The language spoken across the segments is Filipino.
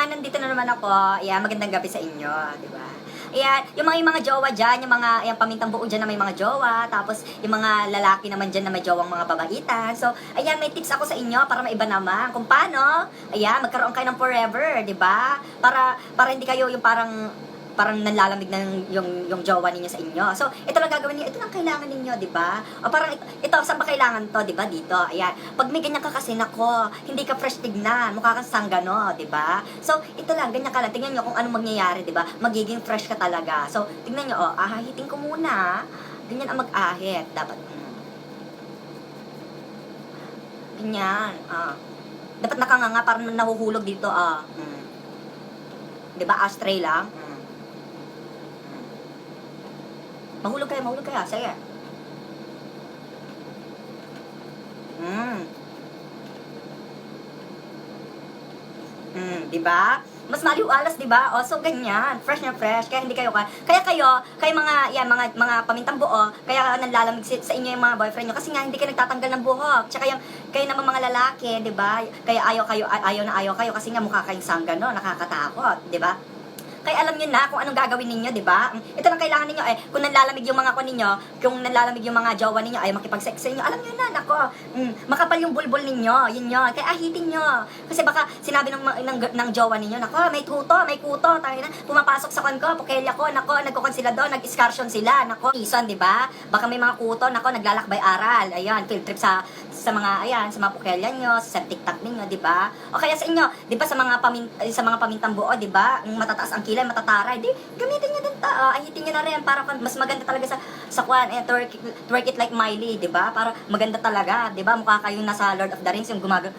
Ayan, nandito na naman ako. Ayan, magandang gabi sa inyo, di ba? Ayan, yung mga jowa dyan, yung mga, ayan, pamintang buo dyan na may mga jowa, tapos yung mga lalaki naman dyan na may jowang mga babaitan. So, ayan, may tips ako sa inyo para maiba naman kung paano, ayan, magkaroon kayo ng forever, di ba? Para hindi kayo yung parang nanlalamig ng yung jowa ninyo sa inyo. So, ito lang gagawin niyo. Ito lang kailangan ninyo, di ba? O parang ito saan ba kailangan to, di ba? Dito. Ayan. Pag may ganyan ka kasi nako, hindi ka fresh tignan, mukha kang sanggano, di ba? So, ito lang, ganyan ka lang. Tingnan niyo kung anong mangyayari, di ba? Magiging fresh ka talaga. So, tingnan niyo, oh, ahahitin ko muna. Ganyan ang mag-ahit. Dapat, ganyan. Dapat nakanganga, parang nahuhulog dito, Di ba? Ashtray lang. Mahulog kayo. Sige. Di ba? Mas maliwalas, di ba? O, so ganyan. Fresh na fresh. Kaya hindi kayo kayo mga pamintang buo, kaya nanlalamig sa inyo yung mga boyfriend nyo. Kasi nga, hindi kayo nagtatanggal ng buhok. Tsaka yung, kayo naman mga lalaki, di ba? Kaya ayaw kayo kasi nga mukha kayong sanggano, nakakatakot, di ba? Kaya alam niyo na kung anong gagawin ninyo, di ba? Ito lang kailangan ninyo, kung nanlalamig yung mga kung nanlalamig yung mga jowa ninyo, ay makipag-sex sa inyo, alam niyo na, nako, makapal yung bulbul ninyo, yun yun, kaya ahitin nyo. Kasi baka sinabi ng jowa ninyo, nako, may kuto, tayo na, pumapasok sa kon ko, pukelya ko, nako, nagkukon sila doon, nag-excursion sila, nako, season, di ba? Baka may mga kuto, nako, naglalakbay aral, ayan, field trip sa mga pukelya nyo, sa TikTok ninyo, di ba? O kaya sa inyo, di ba, sa mga pamintang buo, di ba, matataas ang kilay, matataray, di, gamitin nyo din ahitin nyo na rin, para mas maganda talaga sa kwan, twerk it like Miley, di ba? Para maganda talaga, di ba? Mukha kayong nasa Lord of the Rings, yung gumagano,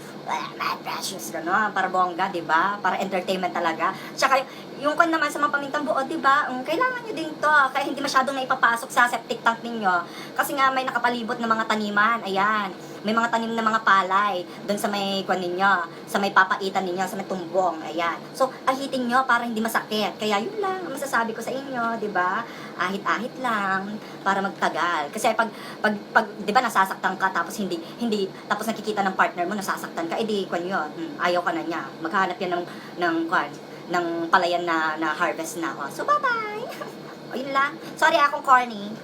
my precious, gano'n, para bongga, di ba? Para entertainment talaga. Tsaka, yung kwan naman sa mga pamintang buo, di ba? Kailangan nyo din to, kaya hindi masyadong naipapasok sa septic tank ninyo. Kasi nga, may nakapalibot na mga taniman, ayan. May mga tanim na mga palay doon sa may kwan ninyo, sa may papaitan ninyo, sa may tumbong, ayan. So, ahitin nyo para hindi masakit. Kaya yun lang ang masasabi ko sa inyo, di ba? Ahit-ahit lang para magtagal. Kasi pag 'di ba nasasaktan ka tapos hindi tapos nakikita ng partner mo nasasaktan ka, edi kwan 'yon. Ayaw ka na niya. Maghahanap yan ng kwan, ng palayan na harvest na. So, bye-bye. O, yun lang. Sorry akong corny.